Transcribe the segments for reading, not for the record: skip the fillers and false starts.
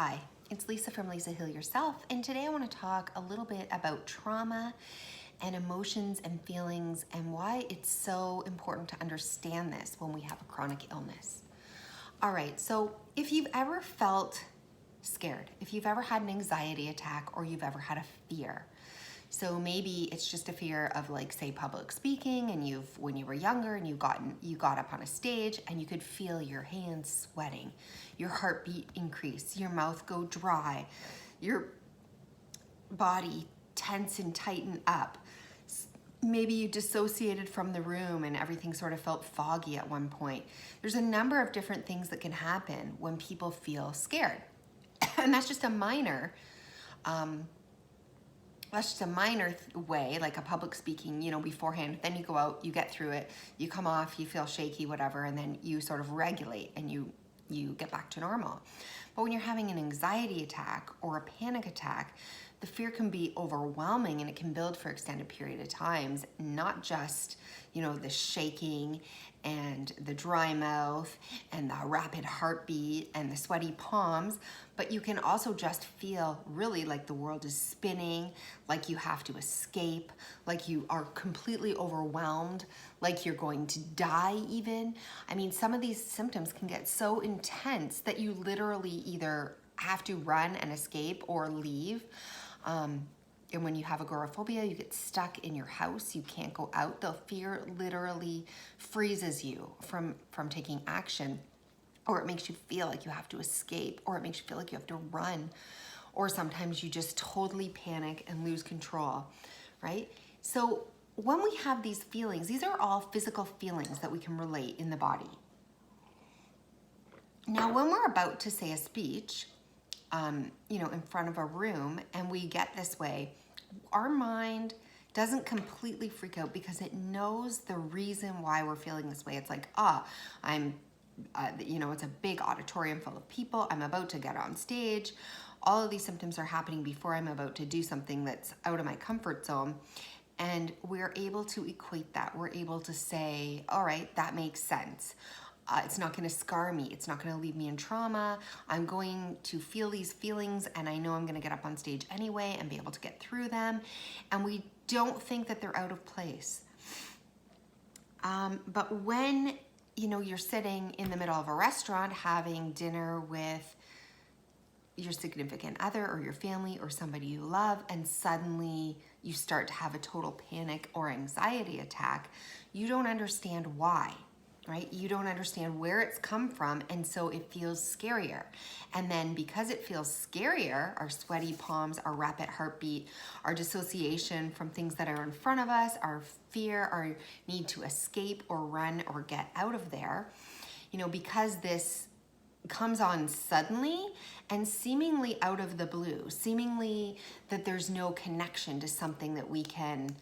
Hi, it's Lisa from Lisa Heal Yourself, and today I want to talk a little bit about trauma and emotions and feelings and why it's so important to understand this when we have a chronic illness. All right, so if you've ever felt scared, if you've ever had an anxiety attack or you've ever had a fear, so maybe it's just a fear of, like, say, public speaking, and when you were younger and you got up on a stage and you could feel your hands sweating, your heartbeat increase, your mouth go dry, your body tense and tighten up. Maybe you dissociated from the room and everything sort of felt foggy at one point. There's a number of different things that can happen when people feel scared. And that's just a minor way, like a public speaking, beforehand. Then you go out, you get through it, you come off, you feel shaky, whatever, and then you sort of regulate and you get back to normal. But when you're having an anxiety attack or a panic attack, the fear can be overwhelming and it can build for extended period of times, not just, the shaking and the dry mouth and the rapid heartbeat and the sweaty palms, but you can also just feel really like the world is spinning, like you have to escape, like you are completely overwhelmed, like you're going to die even. I mean, some of these symptoms can get so intense that you literally either have to run and escape or leave. And when you have agoraphobia, you get stuck in your house. You can't go out. The fear literally freezes you from taking action, or it makes you feel like you have to escape, or it makes you feel like you have to run, or sometimes you just totally panic and lose control, right? So when we have these feelings, these are all physical feelings that we can relate in the body. Now, when we're about to say a speech, in front of a room, and we get this way, our mind doesn't completely freak out because it knows the reason why we're feeling this way. It's like, it's a big auditorium full of people. I'm about to get on stage. All of these symptoms are happening before I'm about to do something that's out of my comfort zone. And we're able to equate that. We're able to say, all right, that makes sense. It's not going to scar me. It's not going to leave me in trauma. I'm going to feel these feelings, and I know I'm going to get up on stage anyway and be able to get through them. And we don't think that they're out of place. But when, you're sitting in the middle of a restaurant having dinner with your significant other or your family or somebody you love, and suddenly you start to have a total panic or anxiety attack, you don't understand why. Right? You don't understand where it's come from, and so it feels scarier. And then because it feels scarier, our sweaty palms, our rapid heartbeat, our dissociation from things that are in front of us, our fear, our need to escape or run or get out of there, because this comes on suddenly and seemingly out of the blue, seemingly that there's no connection to something that we can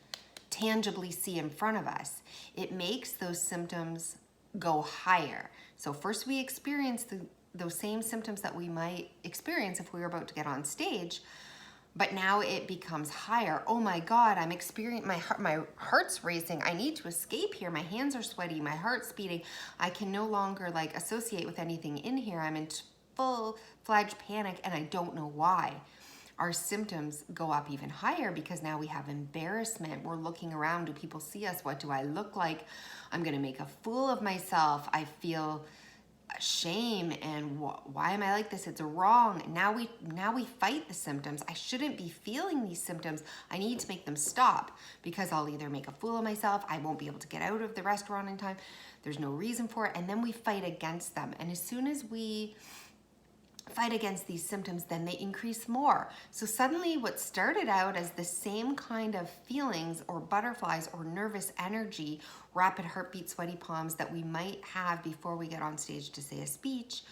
tangibly see in front of us, it makes those symptoms go higher. So first we experience those same symptoms that we might experience if we were about to get on stage, but now it becomes higher. Oh my God, I'm experiencing, my heart's racing. I need to escape here. My hands are sweaty. My heart's beating. I can no longer associate with anything in here. I'm in full-fledged panic and I don't know why. Our symptoms go up even higher because now we have embarrassment. We're looking around. Do people see us? What do I look like? I'm going to make a fool of myself. I feel shame, and why am I like this? It's wrong. Now we fight the symptoms. I shouldn't be feeling these symptoms. I need to make them stop because I'll either make a fool of myself, I won't be able to get out of the restaurant in time, there's no reason for it, and then we fight against them. And as soon as we fight against these symptoms, then they increase more. So suddenly what started out as the same kind of feelings or butterflies or nervous energy, rapid heartbeat, sweaty palms that we might have before we get on stage to say a speech,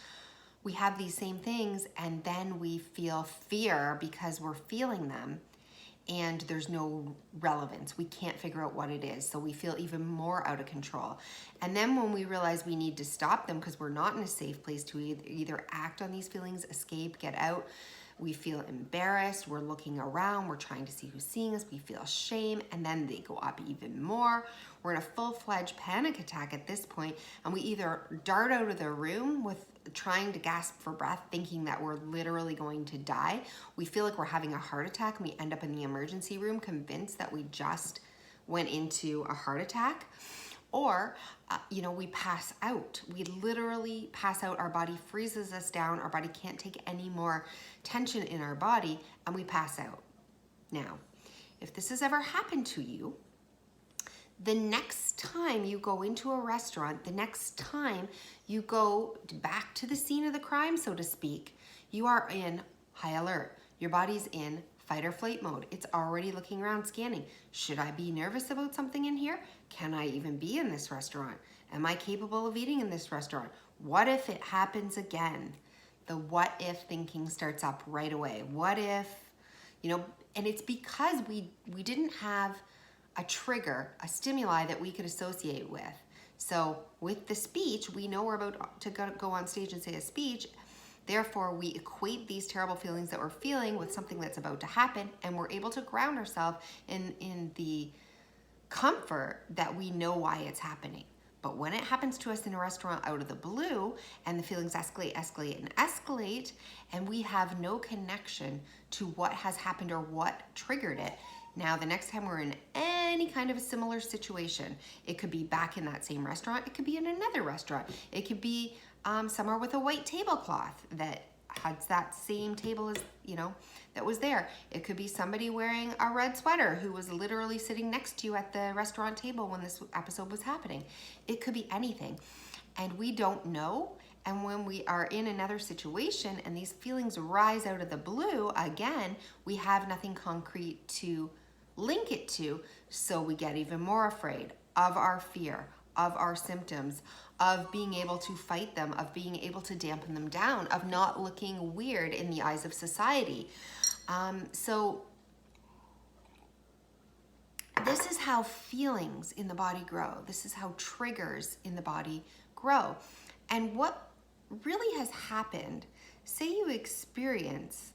we have these same things, and then we feel fear because we're feeling them and there's no relevance. We can't figure out what it is. So we feel even more out of control. And then when we realize we need to stop them because we're not in a safe place to either act on these feelings, escape, get out, We feel embarrassed. We're looking around. We're trying to see who's seeing us. We feel shame, and then they go up even more. We're in a full-fledged panic attack at this point, and we either dart out of the room with trying to gasp for breath, thinking that we're literally going to die. We feel like we're having a heart attack, and we end up in the emergency room convinced that we just went into a heart attack. Or, we pass out. We literally pass out. Our body freezes us down. Our body can't take any more tension in our body, and we pass out. Now, if this has ever happened to you, the next time you go into a restaurant, the next time you go back to the scene of the crime, so to speak, you are in high alert. Your body's in fight or flight mode. It's already looking around, scanning. Should I be nervous about something in here? Can I even be in this restaurant? Am I capable of eating in this restaurant? What if it happens again? The what if thinking starts up right away. What if, and it's because we didn't have a trigger, a stimuli that we could associate with. So with the speech, we know we're about to go on stage and say a speech. Therefore, we equate these terrible feelings that we're feeling with something that's about to happen, and we're able to ground ourselves in the comfort that we know why it's happening. But when it happens to us in a restaurant out of the blue, and the feelings escalate, and we have no connection to what has happened or what triggered it, now the next time we're in any kind of a similar situation, it could be back in that same restaurant, it could be in another restaurant, it could be somewhere with a white tablecloth that has that same table as, that was there. It could be somebody wearing a red sweater who was literally sitting next to you at the restaurant table when this episode was happening. It could be anything. And we don't know. And when we are in another situation and these feelings rise out of the blue, again, we have nothing concrete to link it to. So we get even more afraid of our fear, of our symptoms, of being able to fight them, of being able to dampen them down, of not looking weird in the eyes of society. So this is how feelings in the body grow. This is how triggers in the body grow. And what really has happened, say you experience,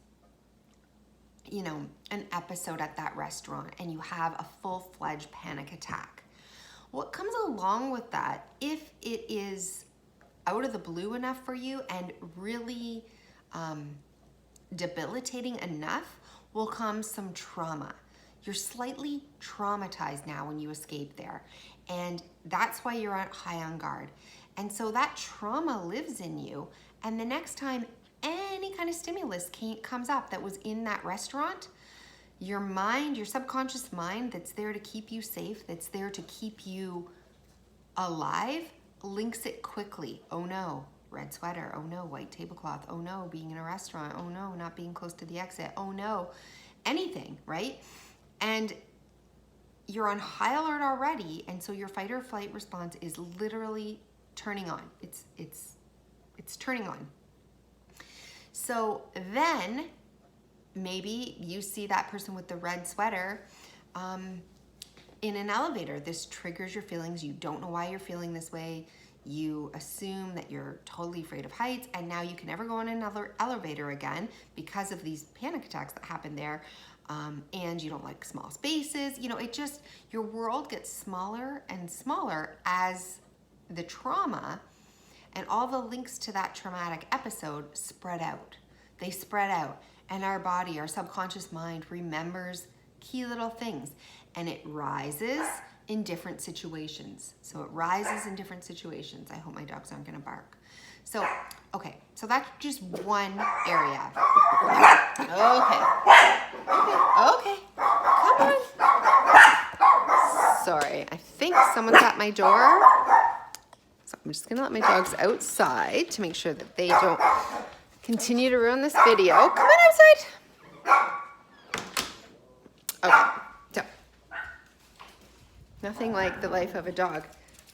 an episode at that restaurant and you have a full-fledged panic attack. What comes along with that, if it is out of the blue enough for you and really debilitating enough, will come some trauma. You're slightly traumatized now when you escape there. And that's why you're high on guard. And so that trauma lives in you. And the next time any kind of stimulus comes up that was in that restaurant, your mind, your subconscious mind that's there to keep you safe, that's there to keep you alive, links it quickly. Oh no, red sweater. Oh no, white tablecloth. Oh no, being in a restaurant. Oh no, not being close to the exit. Oh no, anything, right? And you're on high alert already, and so your fight or flight response is literally turning on. It's turning on. So then maybe you see that person with the red sweater in an elevator. This triggers your feelings. You don't know why you're feeling this way. You assume that you're totally afraid of heights, and now you can never go on another elevator again because of these panic attacks that happen there. And you don't like small spaces. Your world gets smaller and smaller as the trauma and all the links to that traumatic episode spread out. They spread out. And our body, our subconscious mind, remembers key little things. And it rises in different situations. So it rises in different situations. I hope my dogs aren't going to bark. So, okay. So that's just one area. Okay. Come on. Sorry. I think someone's at my door. So I'm just going to let my dogs outside to make sure that they don't continue to ruin this video. Come on outside. Okay, so nothing like the life of a dog.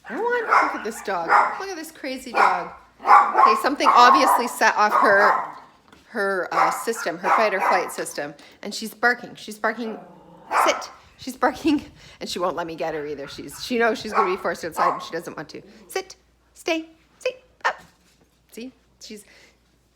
Come on, look at this dog. Look at this crazy dog. Okay, something obviously set off her system, her fight or flight system, and she's barking. She's barking. Sit. She's barking, and she won't let me get her either. She knows she's going to be forced outside, and she doesn't want to. Sit. Stay. Sit. Up. See? She's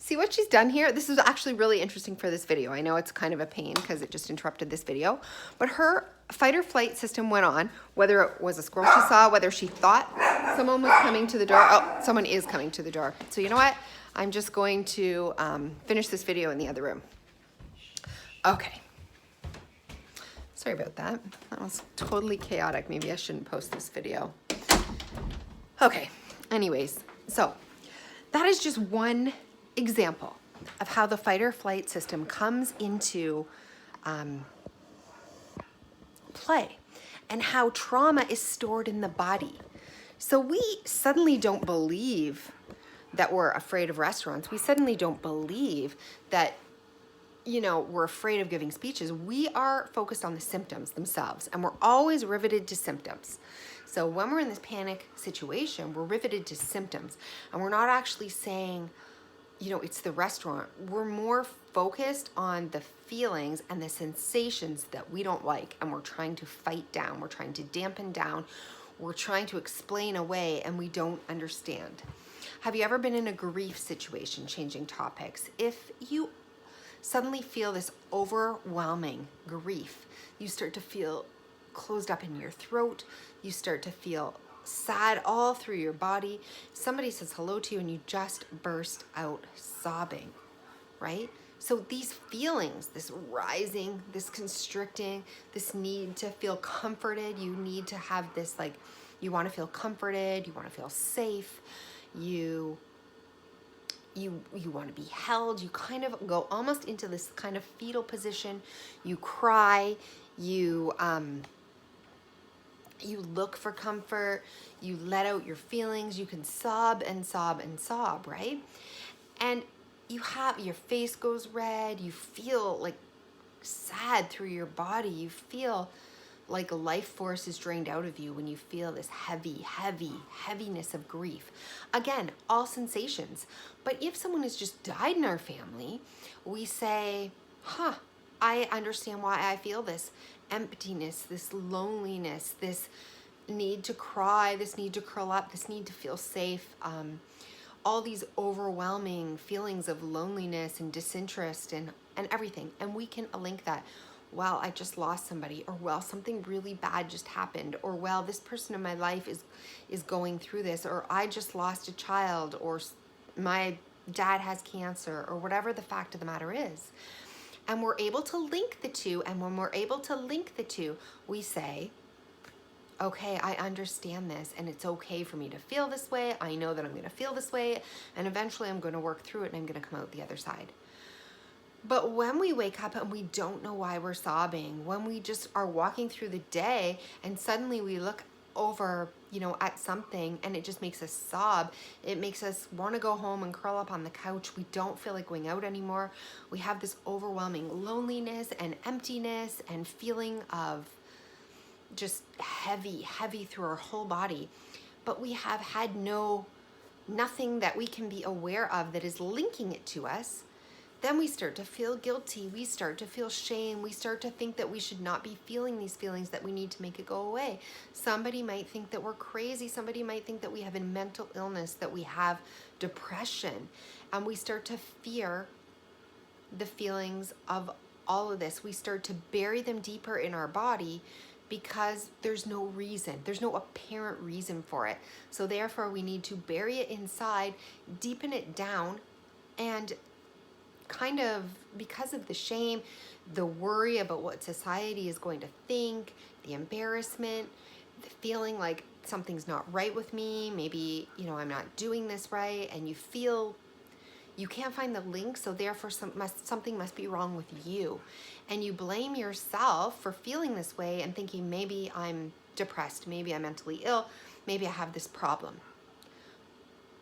See what she's done here? This is actually really interesting for this video. I know it's kind of a pain because it just interrupted this video, but her fight or flight system went on, whether it was a squirrel she saw, whether she thought someone was coming to the door. Oh, someone is coming to the door. So you know what? I'm just going to finish this video in the other room. Okay. Sorry about that. That was totally chaotic. Maybe I shouldn't post this video. Okay. Anyways, so that is just one example of how the fight or flight system comes into play and how trauma is stored in the body. So we suddenly don't believe that we're afraid of restaurants. We suddenly don't believe that, you know, we're afraid of giving speeches. We are focused on the symptoms themselves, and we're always riveted to symptoms. So when we're in this panic situation, we're riveted to symptoms, and we're not actually saying, you know, it's the restaurant. We're more focused on the feelings and the sensations that we don't like, and we're trying to fight down. We're trying to dampen down. We're trying to explain away, and we don't understand. Have you ever been in a grief situation, changing topics? If you suddenly feel this overwhelming grief, you start to feel closed up in your throat. You start to feel sad all through your body. Somebody says hello to you and you just burst out sobbing, right? So these feelings, this rising, this constricting, this need to feel comforted, you need to have this, like, you want to feel comforted, you want to feel safe, you want to be held, you kind of go almost into this kind of fetal position, you cry, you look for comfort, you let out your feelings, you can sob and sob and sob, right? And your face goes red, you feel like sad through your body, you feel like life force is drained out of you when you feel this heaviness of grief. Again, all sensations. But if someone has just died in our family, we say, I understand why I feel this emptiness, this loneliness, this need to cry, this need to curl up, this need to feel safe, all these overwhelming feelings of loneliness and disinterest and everything. And we can link that, well, I just lost somebody, or well, something really bad just happened, or well, this person in my life is going through this, or I just lost a child, or my dad has cancer, or whatever the fact of the matter is. And we're able to link the two, and when we're able to link the two, we say, okay, I understand this, and it's okay for me to feel this way. I know that I'm going to feel this way, and eventually I'm going to work through it, and I'm going to come out the other side. But when we wake up and we don't know why we're sobbing, when we just are walking through the day and suddenly we look over, you know, at something and it just makes us sob, it makes us want to go home and curl up on the couch. We don't feel like going out anymore. We have this overwhelming loneliness and emptiness and feeling of just heavy through our whole body. But we have had nothing that we can be aware of that is linking it to us. Then we start to feel guilty, we start to feel shame, we start to think that we should not be feeling these feelings, that we need to make it go away. Somebody might think that we're crazy, somebody might think that we have a mental illness, that we have depression, and we start to fear the feelings of all of this. We start to bury them deeper in our body because there's no reason, there's no apparent reason for it. So therefore we need to bury it inside, deepen it down, and kind of, because of the shame, the worry about what society is going to think, the embarrassment, the feeling like something's not right with me, maybe, you know, I'm not doing this right, and you feel you can't find the link, so therefore something must be wrong with you. And you blame yourself for feeling this way and thinking, maybe I'm depressed, maybe I'm mentally ill, maybe I have this problem.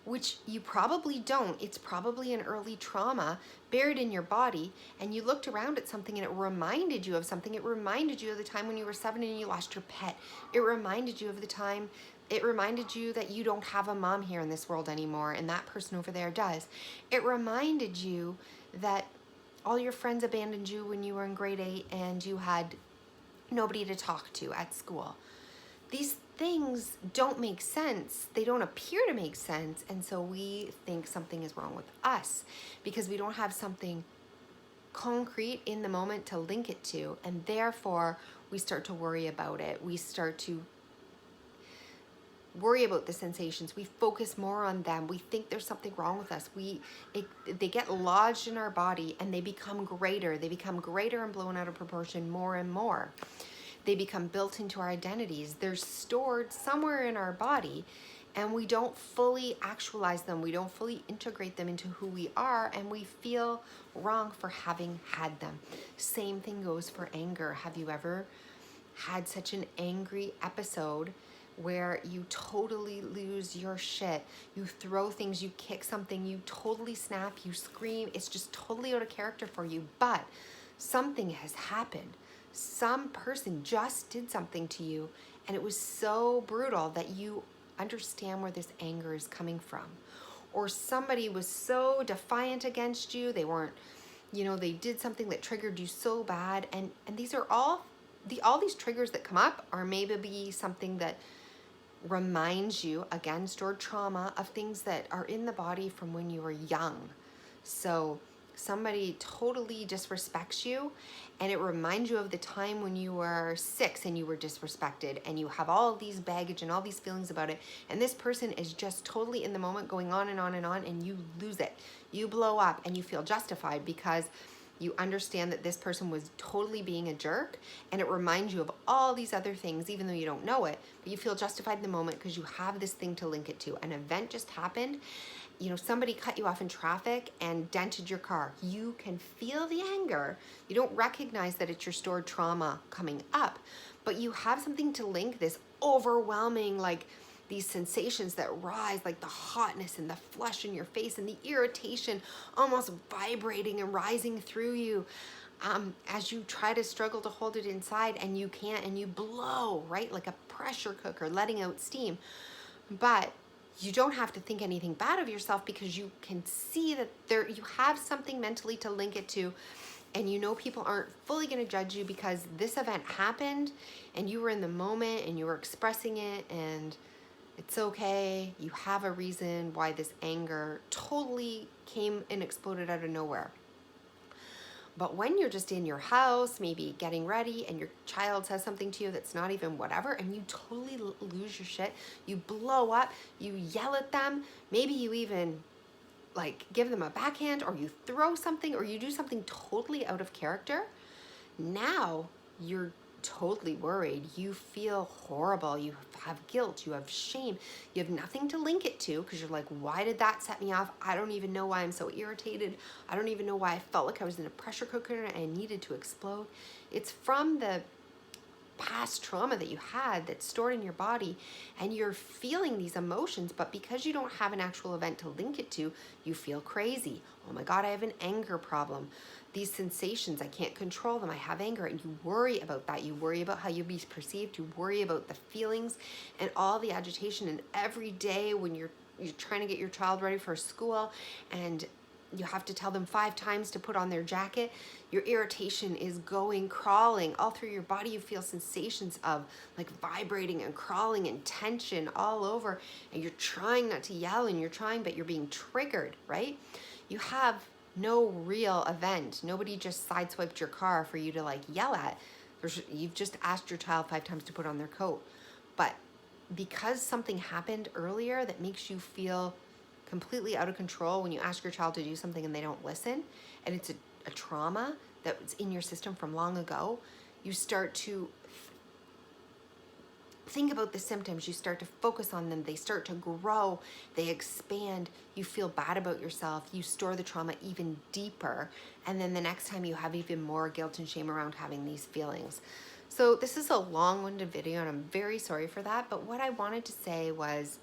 Which you probably don't. It's probably an early trauma buried in your body, and you looked around at something and it reminded you of something. It reminded you of the time when you were 7 and you lost your pet. It reminded you of the time, it reminded you that you don't have a mom here in this world anymore and that person over there does. It reminded you that all your friends abandoned you when you were in grade 8 and you had nobody to talk to at school. these things don't make sense. They don't appear to make sense. And so we think something is wrong with us because we don't have something concrete in the moment to link it to. And therefore, we start to worry about it. We start to worry about the sensations. We focus more on them. We think there's something wrong with us. They get lodged in our body and they become greater. They become greater and blown out of proportion more and more. They become built into our identities. They're stored somewhere in our body and we don't fully actualize them. We don't fully integrate them into who we are, and we feel wrong for having had them. Same thing goes for anger. Have you ever had such an angry episode where you totally lose your shit? You throw things, you kick something, you totally snap, you scream. It's just totally out of character for you, but something has happened. Some person just did something to you and it was so brutal that you understand where this anger is coming from. Or somebody was so defiant against you. They weren't, they did something that triggered you so bad. And these are all these triggers that come up are maybe something that reminds you, again, stored trauma of things that are in the body from when you were young. So somebody totally disrespects you and it reminds you of the time when you were 6 and you were disrespected, and you have all of these baggage and all these feelings about it, and this person is just totally in the moment going on and on and on, and you lose it. You blow up and you feel justified because you understand that this person was totally being a jerk, and it reminds you of all these other things, even though you don't know it, but you feel justified in the moment because you have this thing to link it to. An event just happened. Somebody cut you off in traffic and dented your car. You can feel the anger. You don't recognize that it's your stored trauma coming up, but you have something to link this overwhelming, like these sensations that rise, like the hotness and the flush in your face and the irritation almost vibrating and rising through you as you try to struggle to hold it inside, and you can't, and you blow, right? Like a pressure cooker letting out steam. But you don't have to think anything bad of yourself because you can see that you have something mentally to link it to, and people aren't fully going to judge you because this event happened and you were in the moment and you were expressing it, and it's okay. You have a reason why this anger totally came and exploded out of nowhere. But when you're just in your house, maybe getting ready, and your child says something to you that's not even whatever, and you totally lose your shit, you blow up, you yell at them, maybe you even give them a backhand, or you throw something, or you do something totally out of character, now you're totally worried. You feel horrible. You have guilt. You have shame. You have nothing to link it to because you're like, why did that set me off? I don't even know why I'm so irritated. I don't even know why I felt like I was in a pressure cooker and I needed to explode. It's from the past trauma that you had that's stored in your body, and you're feeling these emotions, but because you don't have an actual event to link it to, you feel crazy. Oh my God, I have an anger problem. These sensations, I can't control them. I have anger, and you worry about that. You worry about how you'll be perceived. You worry about the feelings and all the agitation. And every day when you're trying to get your child ready for school, and you have to tell them 5 times to put on their jacket, your irritation is crawling all through your body. You feel sensations of vibrating and crawling and tension all over, and you're trying not to yell, and but you're being triggered, right? You have no real event. Nobody just sideswiped your car for you to yell at. You've just asked your child 5 times to put on their coat. But because something happened earlier that makes you feel completely out of control when you ask your child to do something and they don't listen, and it's a trauma that's in your system from long ago, you start to think about the symptoms. You start to focus on them. They start to grow. They expand. You feel bad about yourself. You store the trauma even deeper. And then the next time you have even more guilt and shame around having these feelings. So this is a long-winded video, and I'm very sorry for that. But what I wanted to say was,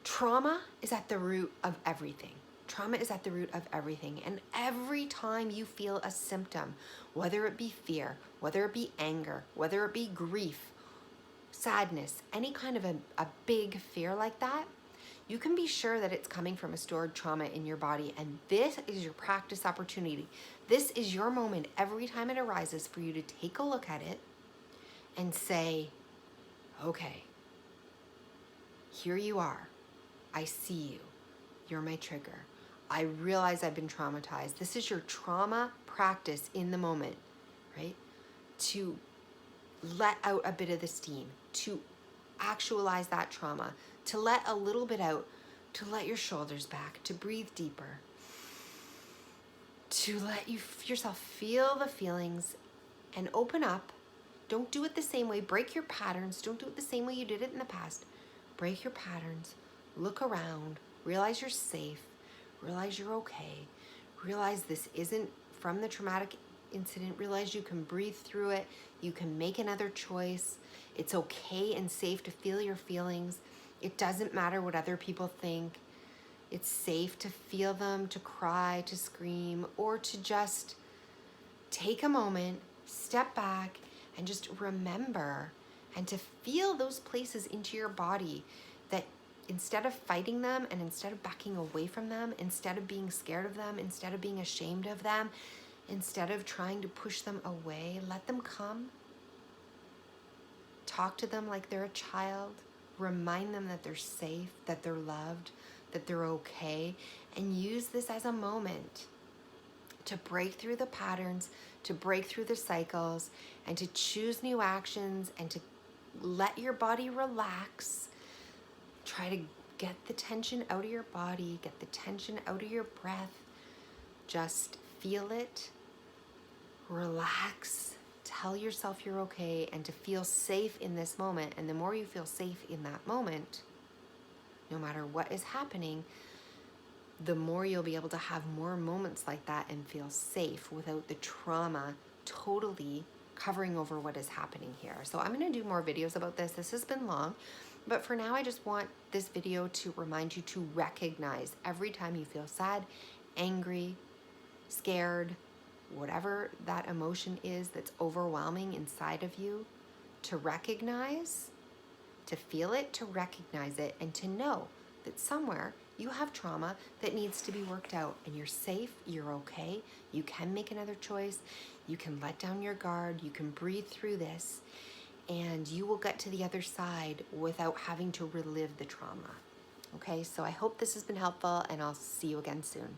trauma is at the root of everything. Trauma is at the root of everything. And every time you feel a symptom, whether it be fear, whether it be anger, whether it be grief, sadness, any kind of a big fear like that, you can be sure that it's coming from a stored trauma in your body. And this is your practice opportunity. This is your moment every time it arises for you to take a look at it and say, okay, here you are. I see you. You're my trigger. I realize I've been traumatized. This is your trauma practice in the moment, right? To let out a bit of the steam, to actualize that trauma, to let a little bit out, to let your shoulders back, to breathe deeper, to let yourself feel the feelings and open up. Don't do it the same way. Break your patterns. Don't do it the same way you did it in the past. Break your patterns. Look around. Realize you're safe. Realize you're okay. Realize this isn't from the traumatic incident. Realize you can breathe through it. You can make another choice. It's okay and safe to feel your feelings. It doesn't matter what other people think. It's safe to feel them, to cry, to scream, or to just take a moment, step back, and just remember and to feel those places into your body that instead of fighting them and instead of backing away from them, instead of being scared of them, instead of being ashamed of them, instead of trying to push them away, let them come. Talk to them like they're a child. Remind them that they're safe, that they're loved, that they're okay, and use this as a moment to break through the patterns, to break through the cycles, and to choose new actions and to let your body relax. Try to get the tension out of your body, get the tension out of your breath. Just feel it, relax, tell yourself you're okay, and to feel safe in this moment. And the more you feel safe in that moment, no matter what is happening, the more you'll be able to have more moments like that and feel safe without the trauma totally covering over what is happening here. So I'm going to do more videos about this. This has been long, but for now I just want this video to remind you to recognize every time you feel sad, angry, scared, whatever that emotion is that's overwhelming inside of you, to recognize, to feel it, to recognize it, and to know that somewhere you have trauma that needs to be worked out, and you're safe, you're okay, you can make another choice, you can let down your guard, you can breathe through this, and you will get to the other side without having to relive the trauma. Okay, so I hope this has been helpful, and I'll see you again soon.